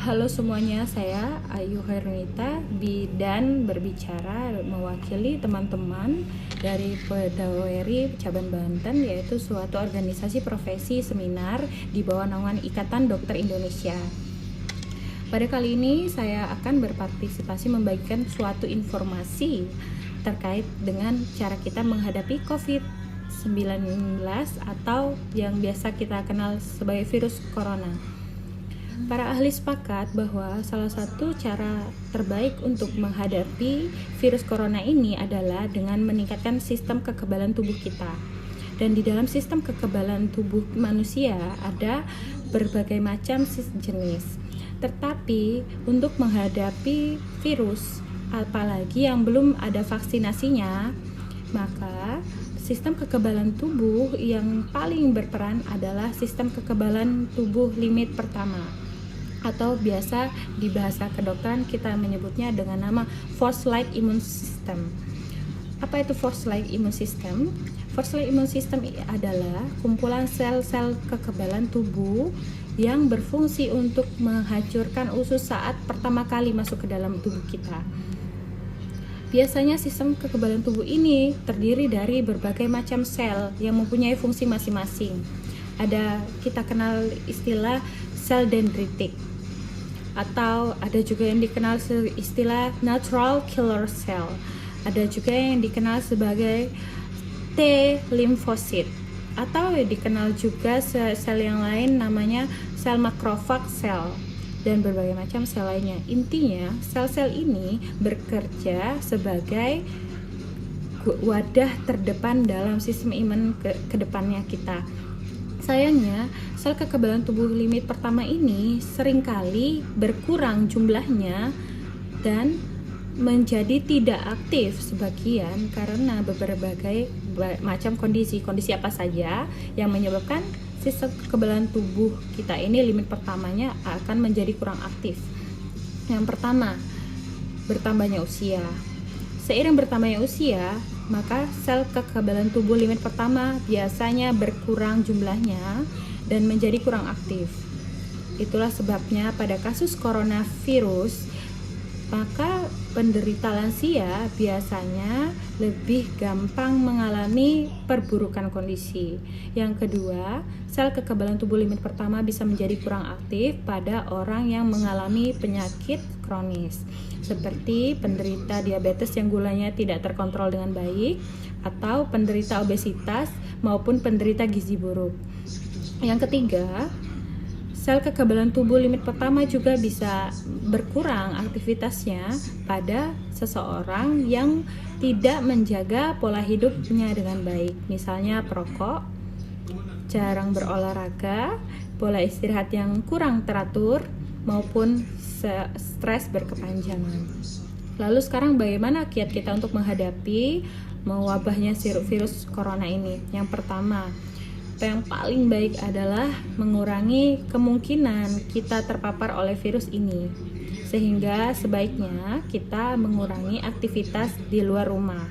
Halo semuanya, saya Ayu Herunita dan berbicara mewakili teman-teman dari Pedaweri Cabang Banten, yaitu suatu organisasi profesi seminar di bawah naungan Ikatan Dokter Indonesia. Pada kali ini saya akan berpartisipasi membagikan suatu informasi terkait dengan cara kita menghadapi COVID-19 atau yang biasa kita kenal sebagai virus corona. Para ahli sepakat bahwa salah satu cara terbaik untuk menghadapi virus corona ini adalah dengan meningkatkan sistem kekebalan tubuh kita. Dan di dalam sistem kekebalan tubuh manusia ada berbagai macam jenis. Tetapi untuk menghadapi virus, apalagi yang belum ada vaksinasinya, maka sistem kekebalan tubuh yang paling berperan adalah sistem kekebalan tubuh limit pertama, atau biasa di bahasa kedokteran kita menyebutnya dengan nama force-like immune system. Apa itu force-like immune system? Force-like immune system adalah kumpulan sel-sel kekebalan tubuh yang berfungsi untuk menghancurkan usus saat pertama kali masuk ke dalam tubuh kita. Biasanya sistem kekebalan tubuh ini terdiri dari berbagai macam sel yang mempunyai fungsi masing-masing. Kita kenal istilah sel dendritik, atau ada juga yang dikenal istilah natural killer cell. Ada juga yang dikenal sebagai T limfosit, atau dikenal juga sel yang lain namanya sel makrofag cell, dan berbagai macam sel lainnya. Intinya sel-sel ini bekerja sebagai wadah terdepan dalam sistem imun ke depannya kita. Sayangnya, sel kekebalan tubuh limit pertama ini seringkali berkurang jumlahnya dan menjadi tidak aktif sebagian karena berbagai macam kondisi apa saja yang menyebabkan sistem kekebalan tubuh kita ini limit pertamanya akan menjadi kurang aktif. Yang pertama, bertambahnya usia. Seiring bertambahnya usia, maka sel kekebalan tubuh limit pertama biasanya berkurang jumlahnya dan menjadi kurang aktif. Itulah sebabnya pada kasus coronavirus, maka penderita lansia biasanya lebih gampang mengalami perburukan kondisi. Yang kedua, sel kekebalan tubuh limit pertama bisa menjadi kurang aktif pada orang yang mengalami penyakit kronis, seperti penderita diabetes yang gulanya tidak terkontrol dengan baik, atau penderita obesitas maupun penderita gizi buruk. Yang ketiga, sel kekebalan tubuh limit pertama juga bisa berkurang aktivitasnya pada seseorang yang tidak menjaga pola hidupnya dengan baik, misalnya perokok, jarang berolahraga, pola istirahat yang kurang teratur, maupun stres berkepanjangan. Lalu sekarang bagaimana kiat kita untuk menghadapi mewabahnya virus corona ini? Yang pertama, yang paling baik adalah mengurangi kemungkinan kita terpapar oleh virus ini, sehingga sebaiknya kita mengurangi aktivitas di luar rumah.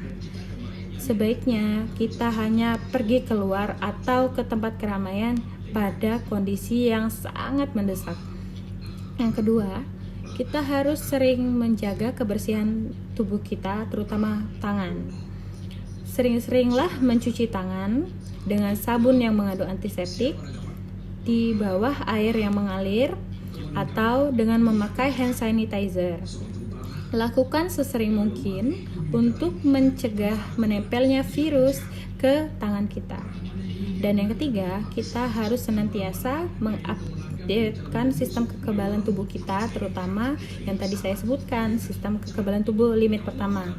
Sebaiknya kita hanya pergi keluar atau ke tempat keramaian pada kondisi yang sangat mendesak. Yang kedua, kita harus sering menjaga kebersihan tubuh kita, terutama tangan. Sering-seringlah mencuci tangan dengan sabun yang mengandung antiseptik di bawah air yang mengalir atau dengan memakai hand sanitizer. Lakukan sesering mungkin untuk mencegah menempelnya virus ke tangan kita. Dan yang ketiga, kita harus senantiasa mengupdatekan sistem kekebalan tubuh kita, terutama yang tadi saya sebutkan, sistem kekebalan tubuh limit pertama.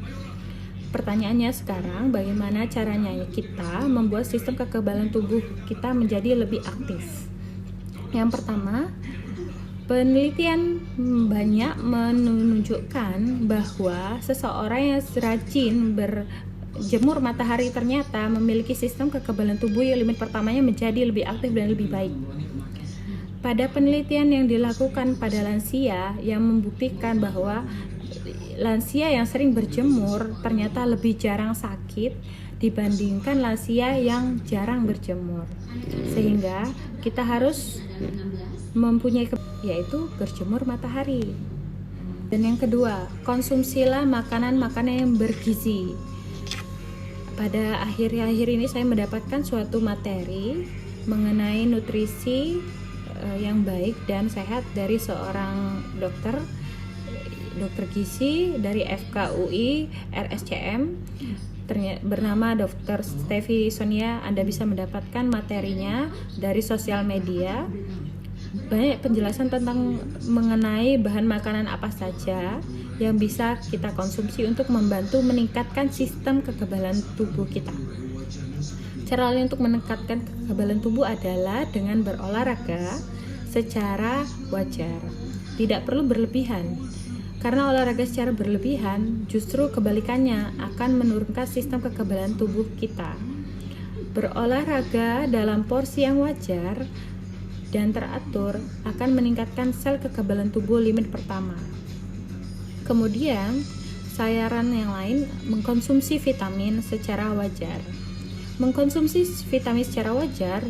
Pertanyaannya sekarang, bagaimana caranya kita membuat sistem kekebalan tubuh kita menjadi lebih aktif? Yang pertama, penelitian banyak menunjukkan bahwa seseorang yang rajin berjemur matahari ternyata memiliki sistem kekebalan tubuh yang limit pertamanya menjadi lebih aktif dan lebih baik. Pada penelitian yang dilakukan pada lansia yang membuktikan bahwa lansia yang sering berjemur ternyata lebih jarang sakit dibandingkan lansia yang jarang berjemur. Sehingga kita harus yaitu berjemur matahari. Dan yang kedua, konsumsilah makanan-makanan yang bergizi. Pada akhir-akhir ini saya mendapatkan suatu materi mengenai nutrisi yang baik dan sehat dari seorang dokter gizi dari FKUI RSCM bernama Dr. Stevi Sonia. Anda bisa mendapatkan materinya dari sosial media. Banyak penjelasan tentang mengenai bahan makanan apa saja yang bisa kita konsumsi untuk membantu meningkatkan sistem kekebalan tubuh kita. Cara lain untuk meningkatkan kekebalan tubuh adalah dengan berolahraga secara wajar. Tidak perlu berlebihan. Karena olahraga secara berlebihan justru kebalikannya akan menurunkan sistem kekebalan tubuh kita. Berolahraga dalam porsi yang wajar dan teratur akan meningkatkan sel kekebalan tubuh limit pertama. Kemudian, saran yang lain, mengkonsumsi vitamin secara wajar. Mengkonsumsi vitamin secara wajar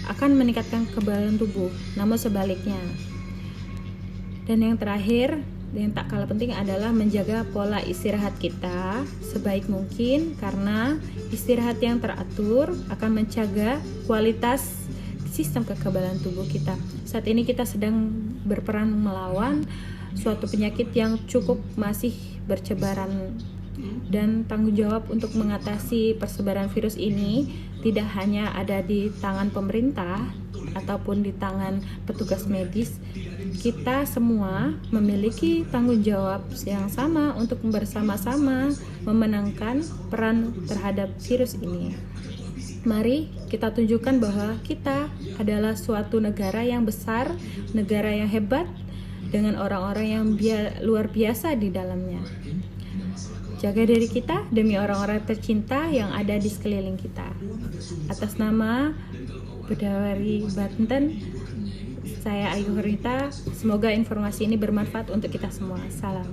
akan meningkatkan kekebalan tubuh, namun sebaliknya. Dan yang terakhir, yang tak kalah penting adalah menjaga pola istirahat kita sebaik mungkin, karena istirahat yang teratur akan menjaga kualitas sistem kekebalan tubuh kita. Saat ini kita sedang berperan melawan suatu penyakit yang cukup masih bercebaran, dan tanggung jawab untuk mengatasi persebaran virus ini tidak hanya ada di tangan pemerintah ataupun di tangan petugas medis. Kita semua memiliki tanggung jawab yang sama untuk bersama-sama memenangkan peran terhadap virus ini. Mari kita tunjukkan bahwa kita adalah suatu negara yang besar, negara yang hebat, dengan orang-orang yang luar biasa di dalamnya. Jaga diri kita demi orang-orang tercinta yang ada di sekeliling kita. Atas nama Bedaweri Banten, saya Ayu Hernita. Semoga informasi ini bermanfaat untuk kita semua. Salam.